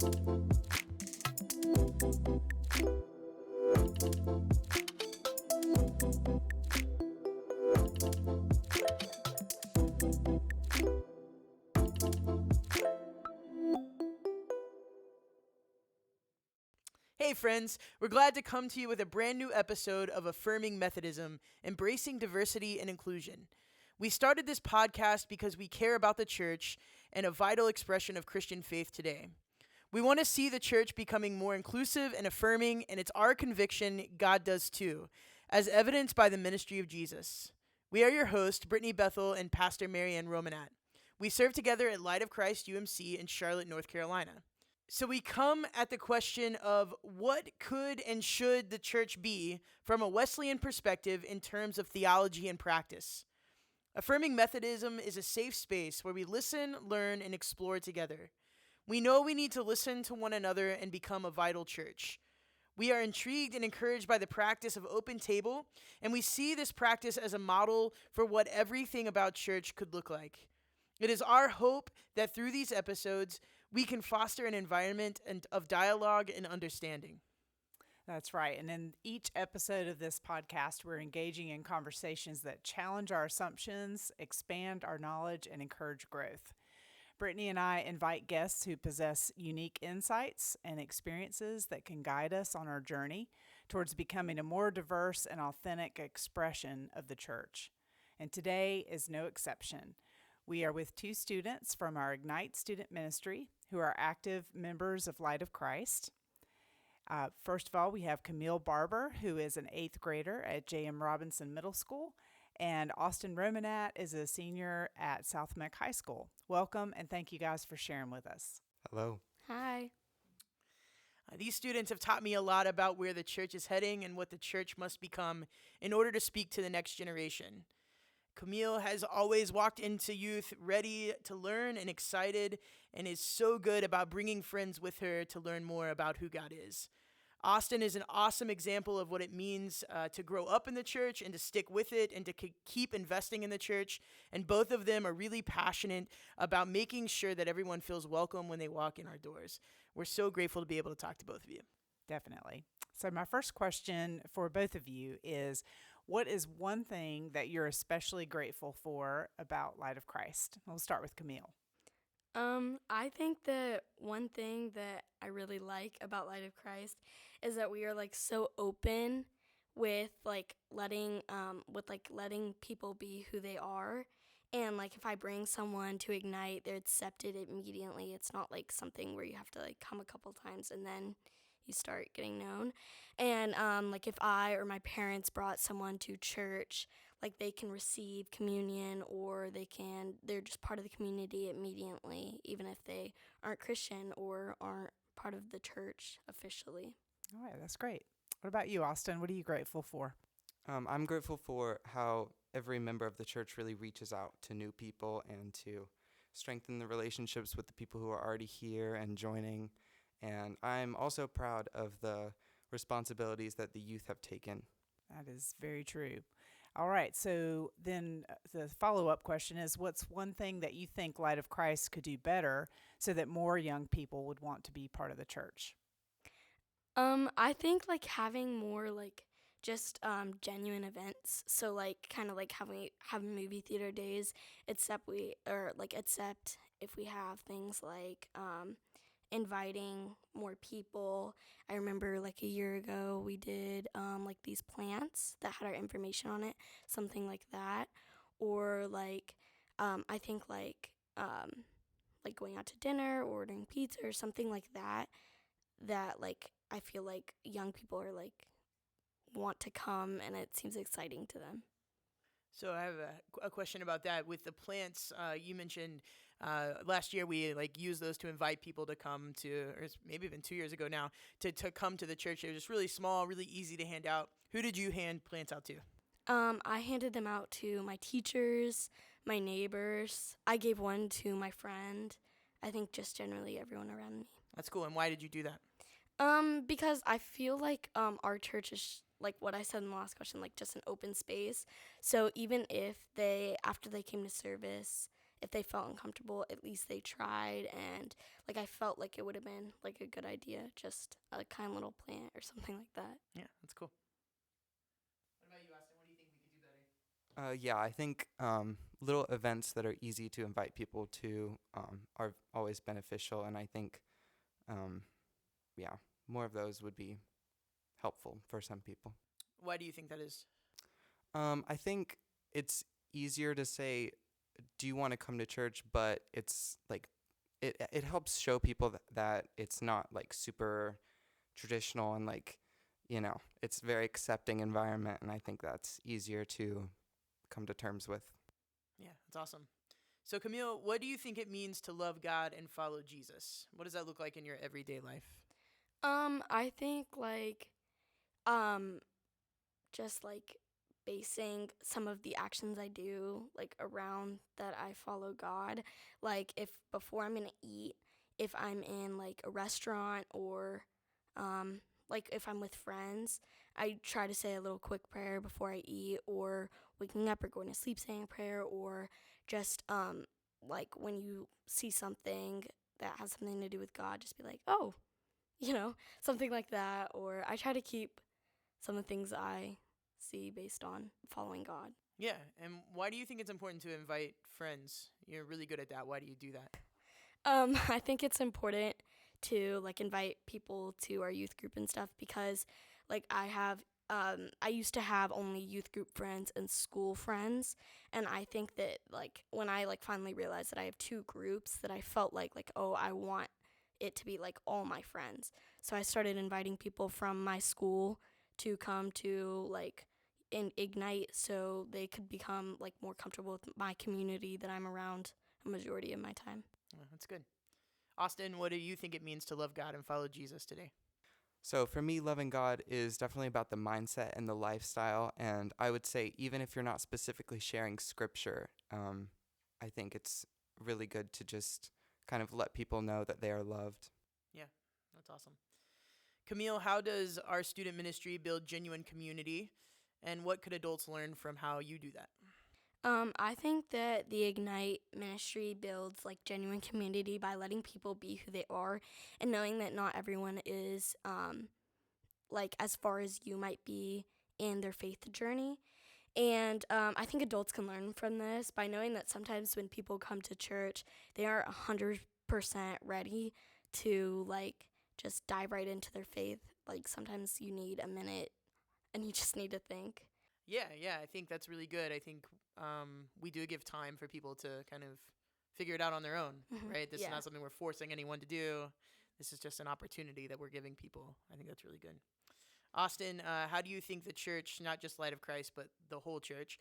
Hey friends, we're glad to come to you with a brand new episode of Affirming Methodism, Embracing Diversity and Inclusion. We started this podcast because we care about the church and a vital expression of Christian faith today. We want to see the church becoming more inclusive and affirming, and it's our conviction God does too, as evidenced by the ministry of Jesus. We are your hosts, Brittany Bethel and Pastor Marianne Romanat. We serve together at Light of Christ UMC in Charlotte, North Carolina. So we come at the question of what could and should the church be from a Wesleyan perspective in terms of theology and practice. Affirming Methodism is a safe space where we listen, learn, and explore together. We know we need to listen to one another and become a vital church. We are intrigued and encouraged by the practice of open table, and we see this practice as a model for what everything about church could look like. It is our hope that through these episodes, we can foster an environment of dialogue and understanding. That's right. And in each episode of this podcast, we're engaging in conversations that challenge our assumptions, expand our knowledge, and encourage growth. Brittany and I invite guests who possess unique insights and experiences that can guide us on our journey towards becoming a more diverse and authentic expression of the church. And today is no exception. We are with two students from our Ignite student ministry who are active members of Light of Christ. First of all, we have Camille Barber, who is an 8th grader at J.M. Robinson Middle School, and Austin Romanat is a senior at South Meck High School. Welcome, and thank you guys for sharing with us. Hello. Hi. These students have taught me a lot about where the church is heading and what the church must become in order to speak to the next generation. Camille has always walked into youth ready to learn and excited, and is so good about bringing friends with her to learn more about who God is. Austin is an awesome example of what it means to grow up in the church and to stick with it and to keep investing in the church. And both of them are really passionate about making sure that everyone feels welcome when they walk in our doors. We're so grateful to be able to talk to both of you. Definitely. So my first question for both of you is, what is one thing that you're especially grateful for about Light of Christ? We'll start with Camille. I think that one thing that I really like about Light of Christ is that we are so open with letting people be who they are. And if I bring someone to Ignite, they're accepted immediately. It's not something where you have to come a couple times and then you start getting known. And if I or my parents brought someone to church, they can receive communion, or they're just part of the community immediately, even if they aren't Christian or aren't part of the church officially. All right, that's great. What about you, Austin? What are you grateful for? I'm grateful for how every member of the church really reaches out to new people and to strengthen the relationships with the people who are already here and joining. And I'm also proud of the responsibilities that the youth have taken. That is very true. All right, so then the follow-up question is, what's one thing that you think Light of Christ could do better so that more young people would want to be part of the church? I think having more just genuine events. So kind of having movie theater days, except if we have things inviting more people. I remember a year ago we did these plants that had our information on it, something like that. Or I think going out to dinner or ordering pizza or something like that I feel young people are want to come, and it seems exciting to them. So I have a question about that. With the plants, you mentioned last year we used those to invite people to come to, or maybe even 2 years ago now, to come to the church. They were just really small, really easy to hand out. Who did you hand plants out to? I handed them out to my teachers, my neighbors. I gave one to my friend. I think just generally everyone around me. That's cool. And why did you do that? Because I feel our church is what I said in the last question, just an open space. So even if after they came to service, if they felt uncomfortable, at least they tried, and like I felt like it would have been like a good idea, just a kind little plant or something like that. Yeah, that's cool. What about you, Austin? What do you think we could do better? Yeah, I think little events that are easy to invite people to are always beneficial, and I think, yeah, more of those would be helpful for some people. Why do you think that is? I think it's easier to say, "Do you want to come to church?" But it's like it helps show people that it's not like super traditional and like it's very accepting environment, and I think that's easier to come to terms with. Yeah, that's awesome. So, Camille, what do you think it means to love God and follow Jesus? What does that look like in your everyday life? I think um, just like basing some of the actions I do like around that I follow God. Like if before I'm gonna eat, if I'm in like a restaurant or like if I'm with friends, I try to say a little quick prayer before I eat, or waking up or going to sleep saying a prayer, or just like when you see something that has something to do with God, just be like, oh, something like that. Or I try to keep some of the things I see based on following God. Yeah, and why do you think it's important to invite friends? You're really good at that. Why do you do that? I think it's important to like invite people to our youth group and stuff because like I used to have only youth group friends and school friends, and I think that like when I like finally realized that I have two groups, that I felt like oh, I want it to be like all my friends. So I started inviting people from my school to come to like in Ignite so they could become like more comfortable with my community that I'm around a majority of my time. That's good. Austin, what do you think it means to love God and follow Jesus today? So for me, loving God is definitely about the mindset and the lifestyle. And I would say, even if you're not specifically sharing scripture, I think it's really good to just kind of let people know that they are loved. Yeah, that's awesome. Camille, how does our student ministry build genuine community? And what could adults learn from how you do that? I think that the Ignite ministry builds like genuine community by letting people be who they are and knowing that not everyone is like as far as you might be in their faith journey. And I think adults can learn from this by knowing that sometimes when people come to church, they aren't 100% ready to like just dive right into their faith. Like sometimes you need a minute and you just need to think. Yeah, I think that's really good. I think we do give time for people to kind of figure it out on their own, right? This is not something we're forcing anyone to do. This is just an opportunity that we're giving people. I think that's really good. Austin, how do you think the church, not just Light of Christ, but the whole church,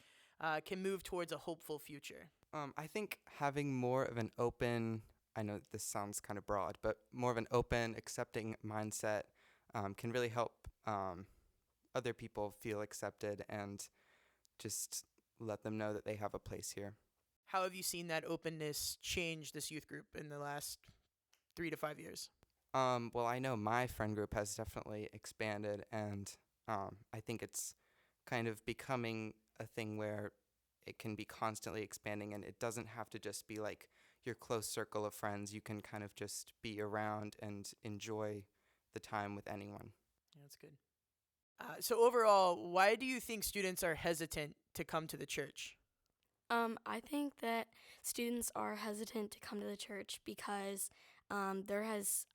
can move towards a hopeful future? I think having more of an open, I know this sounds kind of broad, but more of an open, accepting mindset can really help other people feel accepted and just let them know that they have a place here. How have you seen that openness change this youth group in the last 3 to 5 years? Well, I know my friend group has definitely expanded, and I think it's kind of becoming a thing where it can be constantly expanding, and it doesn't have to just be like your close circle of friends. You can kind of just be around and enjoy the time with anyone. Yeah, that's good. So overall, why do you think students are hesitant to come to the church? I think that students are hesitant to come to the church because I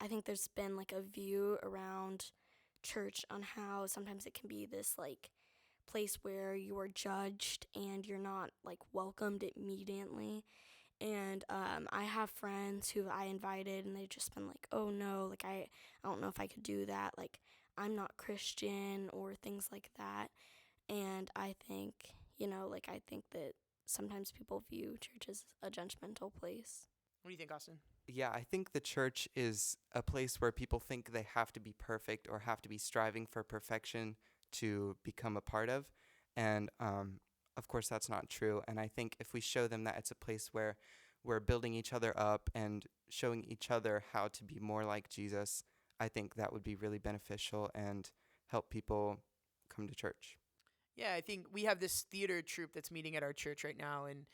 think there's been like a view around church on how sometimes it can be this like place where you are judged and you're not like welcomed immediately. And I have friends who I invited and they've just been like, oh no, like I don't know if I could do that. Like I'm not Christian or things like that. And I think, I think that sometimes people view church as a judgmental place. What do you think, Austin? Yeah, I think the church is a place where people think they have to be perfect or have to be striving for perfection to become a part of. And of course, that's not true. And I think if we show them that it's a place where we're building each other up and showing each other how to be more like Jesus, I think that would be really beneficial and help people come to church. Yeah, I think we have this theater troupe that's meeting at our church right now, and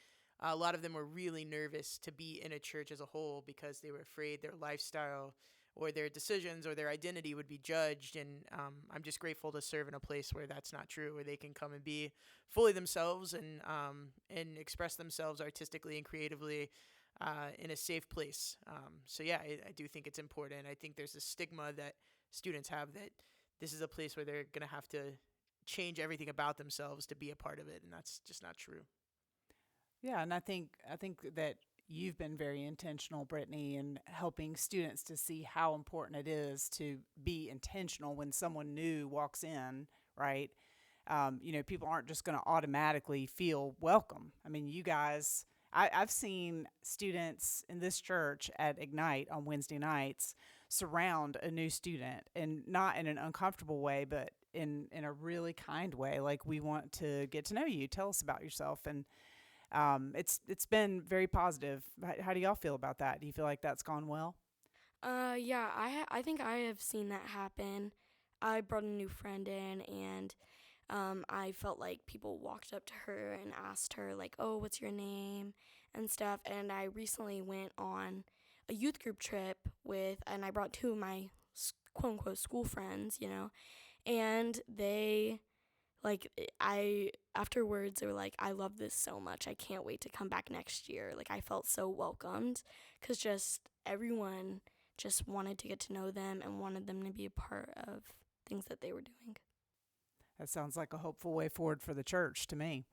A lot of them were really nervous to be in a church as a whole because they were afraid their lifestyle or their decisions or their identity would be judged. And I'm just grateful to serve in a place where that's not true, where they can come and be fully themselves and express themselves artistically and creatively in a safe place. So yeah, I do think it's important. I think there's a stigma that students have that this is a place where they're going to have to change everything about themselves to be a part of it, and that's just not true. Yeah, and I think that you've been very intentional, Brittany, in helping students to see how important it is to be intentional when someone new walks in, right? People aren't just going to automatically feel welcome. I mean, you guys, I've seen students in this church at Ignite on Wednesday nights surround a new student, and not in an uncomfortable way, but in a really kind way. Like, we want to get to know you. Tell us about yourself. And it's been very positive. How do y'all feel about that? Do you feel like that's gone well? Yeah, I think I have seen that happen. I brought a new friend in, and I felt like people walked up to her and asked her, like, oh, what's your name and stuff. And I recently went on a youth group trip and I brought two of my quote-unquote school friends, and they, afterwards, they were like, I love this so much. I can't wait to come back next year. Like, I felt so welcomed because just everyone just wanted to get to know them and wanted them to be a part of things that they were doing. That sounds like a hopeful way forward for the church to me.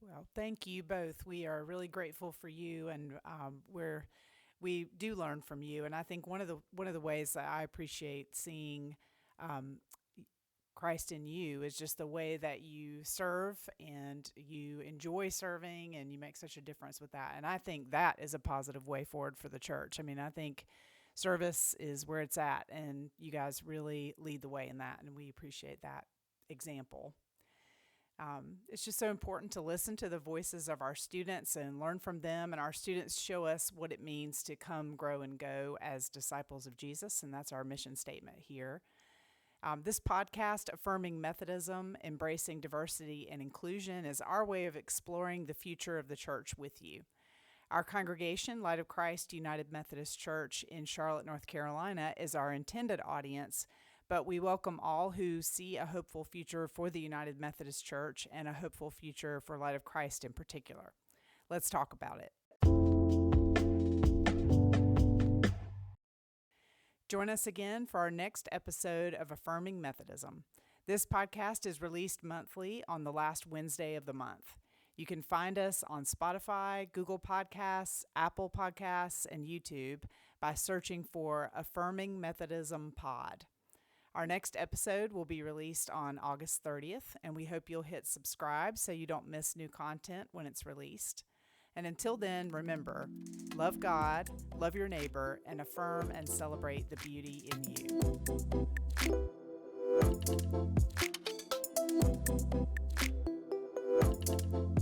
Well, thank you both. We are really grateful for you, and we do learn from you. And I think one of the ways that I appreciate seeing Christ in you is just the way that you serve and you enjoy serving, and you make such a difference with that. And I think that is a positive way forward for the church. I mean, I think service is where it's at, and you guys really lead the way in that, and we appreciate that example. It's just so important to listen to the voices of our students and learn from them, and our students show us what it means to come, grow, and go as disciples of Jesus, and that's our mission statement here. This podcast, Affirming Methodism, Embracing Diversity and Inclusion, is our way of exploring the future of the church with you. Our congregation, Light of Christ United Methodist Church in Charlotte, North Carolina, is our intended audience, but we welcome all who see a hopeful future for the United Methodist Church and a hopeful future for Light of Christ in particular. Let's talk about it. Join us again for our next episode of Affirming Methodism. This podcast is released monthly on the last Wednesday of the month. You can find us on Spotify, Google Podcasts, Apple Podcasts, and YouTube by searching for Affirming Methodism Pod. Our next episode will be released on August 30th, and we hope you'll hit subscribe so you don't miss new content when it's released. And until then, remember, love God, love your neighbor, and affirm and celebrate the beauty in you.